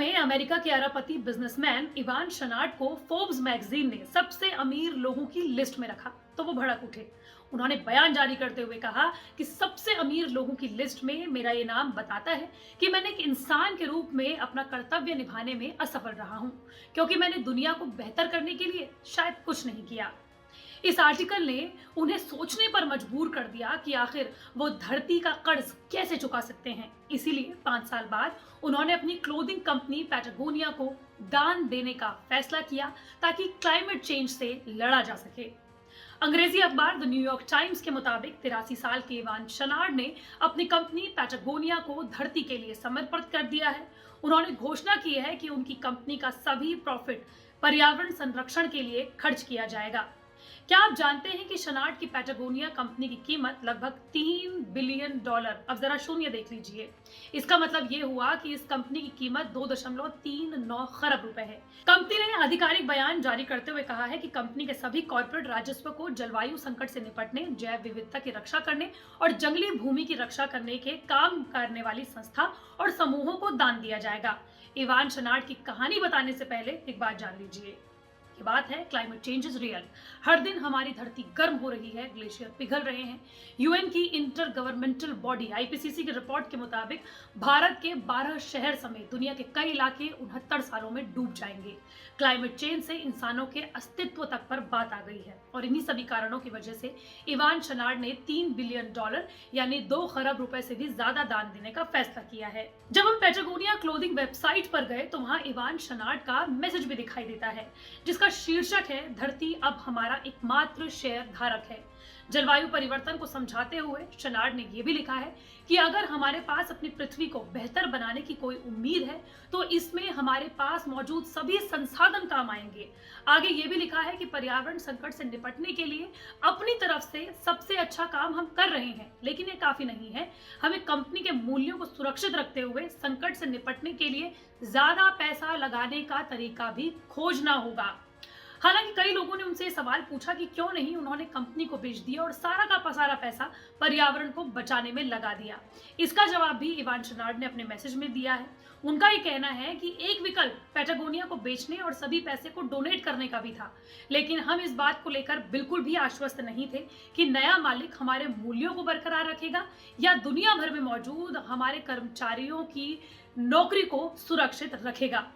में अमेरिका के अरबपति बिजनेसमैन इवान शनाट को फोर्ब्स मैगजीन ने सबसे अमीर लोगों की लिस्ट में रखा तो वो भड़क उठे। उन्होंने बयान जारी करते हुए कहा कि सबसे अमीर लोगों की लिस्ट में मेरा ये नाम बताता है कि मैंने एक इंसान के रूप में अपना कर्तव्य निभाने में असफल रहा हूं, क्योंकि मैंने दुनिया को बेहतर करने के लिए शायद कुछ नहीं किया। इस आर्टिकल ने उन्हें सोचने पर मजबूर कर दिया कि आखिर वो धरती का कर्ज कैसे चुका सकते हैं। इसीलिए 5 साल बाद उन्होंने अपनी क्लोथिंग कंपनी पैटागोनिया को दान देने का फैसला किया ताकि क्लाइमेट चेंज से लड़ा जा सके। अंग्रेजी अखबार द न्यूयॉर्क टाइम्स के मुताबिक 83 साल के इवान शनाट ने अपनी कंपनी पैटागोनिया को धरती के लिए समर्पित कर दिया है। उन्होंने घोषणा की है कि उनकी कंपनी का सभी प्रॉफिट पर्यावरण संरक्षण के लिए खर्च किया जाएगा। क्या आप जानते हैं कि शनाट की पैटागोनिया कंपनी की कीमत लगभग $3 बिलियन। अब जरा शून्य देख लीजिए। इसका मतलब ये हुआ कि इस कंपनी की कीमत 2.39 खरब रुपए है। कंपनी ने आधिकारिक बयान जारी करते हुए कहा है कि कंपनी के सभी कॉर्पोरेट राजस्व को जलवायु संकट से निपटने, जैव विविधता की रक्षा करने और जंगली भूमि की रक्षा करने के काम करने वाली संस्था और समूहों को दान दिया जाएगा। इवान शनाट की कहानी बताने से पहले एक बात जान लीजिए। ये बात है क्लाइमेट चेंज इज रियल। हर दिन हमारी धरती गर्म हो रही है, ग्लेशियर पिघल रहे हैं। यूएन की इंटर गवर्नमेंटल बॉडी आईपीसीसी की रिपोर्ट के मुताबिक भारत के 12 शहर समेत दुनिया के कई इलाके 69 सालों में डूब जाएंगे। क्लाइमेट चेंज से इंसानों के अस्तित्व तक पर बात आ गई है और इन्हीं सभी कारणों की वजह से इवान शनाट ने $3 बिलियन यानी 2 खरब रुपए से भी ज्यादा दान देने का फैसला किया है। जब हम पैटागोनिया क्लोथिंग वेबसाइट पर गए तो वहां इवान शनाट का मैसेज भी दिखाई देता है, जिसका शीर्षक है धरती अब हमारा एकमात्र शेयर धारक है। जलवायु परिवर्तन को समझाते हुए शनाट ने यह भी लिखा है कि अगर हमारे पास अपनी पृथ्वी को बेहतर बनाने की कोई उम्मीद है तो इसमें हमारे पास मौजूद सभी संसाधन काम आएंगे। आगे ये भी लिखा है कि पर्यावरण संकट से निपटने के लिए अपनी तरफ से सबसे अच्छा काम हम कर रहे हैं, लेकिन ये काफी नहीं है। हमें कंपनी के मूल्यों को सुरक्षित रखते हुए संकट से निपटने के लिए ज्यादा पैसा लगाने का तरीका भी खोजना होगा। हालांकि कई लोगों ने उनसे सवाल पूछा कि क्यों नहीं उन्होंने कंपनी को बेच दिया और सारा का सारा पैसा पर्यावरण को बचाने में लगा दिया। इसका जवाब भी इवान शनाट ने अपने मैसेज में दिया है। उनका ये कहना है कि एक विकल्प पैटागोनिया को बेचने और सभी पैसे को डोनेट करने का भी था, लेकिन हम इस बात को लेकर बिल्कुल भी आश्वस्त नहीं थे कि नया मालिक हमारे मूल्यों को बरकरार रखेगा या दुनिया भर में मौजूद हमारे कर्मचारियों की नौकरी को सुरक्षित रखेगा।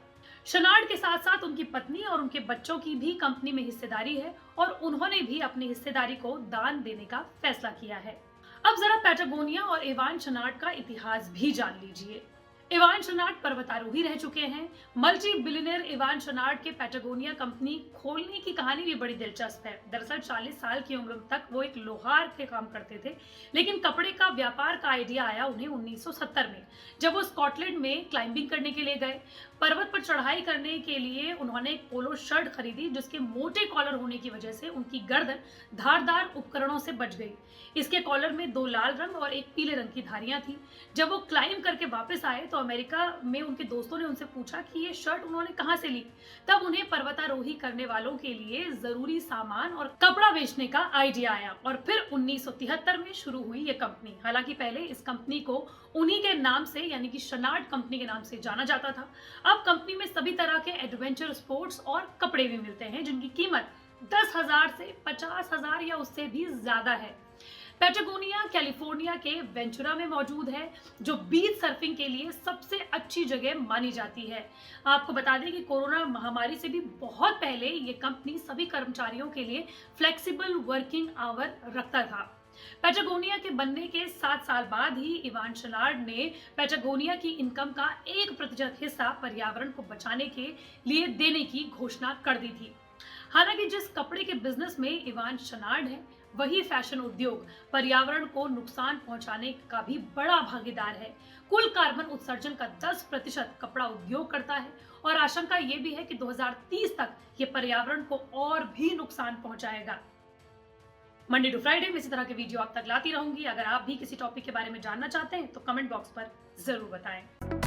शनाट के साथ साथ उनकी पत्नी और उनके बच्चों की भी कंपनी में हिस्सेदारी है और उन्होंने भी अपनी हिस्सेदारी को दान देने का फैसला किया है। अब जरा पैटागोनिया और इवान शनाट का इतिहास भी जान लीजिए। इवान शनाट पर्वतारोही रह चुके हैं। मल्टी बिलियनर इवान शनाट के पैटागोनिया कंपनी खोलने की कहानी भी बड़ी दिलचस्प है। दरअसल 40 साल की उम्र तक वो एक लोहार के काम करते थे, लेकिन कपड़े का व्यापार का आइडिया आया उन्हें 1970 में, जब वो स्कॉटलैंड में क्लाइंबिंग करने के लिए गए। पर्वत पर चढ़ाई करने के लिए उन्होंने एक पोलो शर्ट खरीदी जिसके मोटे कॉलर होने की वजह से उनकी गर्दन धारदार उपकरणों से बच गई। इसके कॉलर में 2 लाल रंग और एक पीले रंग की धारियां थी। जब वो क्लाइंब करके वापस आए तो अमेरिका में उनके दोस्तों ने उनसे पूछा कि ये शर्ट उन्होंने कहां से ली। तब उन्हें पर्वतारोही करने वालों के लिए जरूरी सामान और कपड़ा बेचने का आइडिया आया और फिर 1973 में शुरू हुई ये कंपनी। हालांकि पहले इस कंपनी को उन्हीं के नाम से यानी कि शनाट कंपनी के नाम से जाना जाता था। अब कंपनी में सभी तरह के एडवेंचर स्पोर्ट्स और कपड़े भी मिलते हैं जिनकी कीमत 10,000 से 50,000 या उससे भी ज्यादा है। पैटागोनिया कैलिफोर्निया के वेंचुरा में मौजूद है, जो बीच सर्फिंग के लिए सबसे अच्छी जगह मानी जाती है। आपको बता दें कि कोरोना महामारी से भी बहुत पहले ये कंपनी सभी कर्मचारियों के लिए फ्लेक्सिबल वर्किंग आवर रखता था। पैटागोनिया के बनने के 7 साल बाद ही इवान शनाट ने पैटागोनिया की इनकम का 1% हिस्सा पर्यावरण को बचाने के लिए देने की घोषणा कर दी थी। हालांकि जिस कपड़े के बिजनेस में इवान शनाट है, वही फैशन उद्योग पर्यावरण को नुकसान पहुंचाने का भी बड़ा भागीदार है। कुल कार्बन उत्सर्जन का 10% कपड़ा उद्योग करता है और आशंका ये भी है कि 2030 तक ये पर्यावरण को और भी नुकसान पहुंचाएगा। मंडे टू फ्राइडे में इसी तरह के वीडियो आप तक लाती रहूंगी। अगर आप भी किसी टॉपिक के बारे में जानना चाहते हैं तो कमेंट बॉक्स पर जरूर बताएं।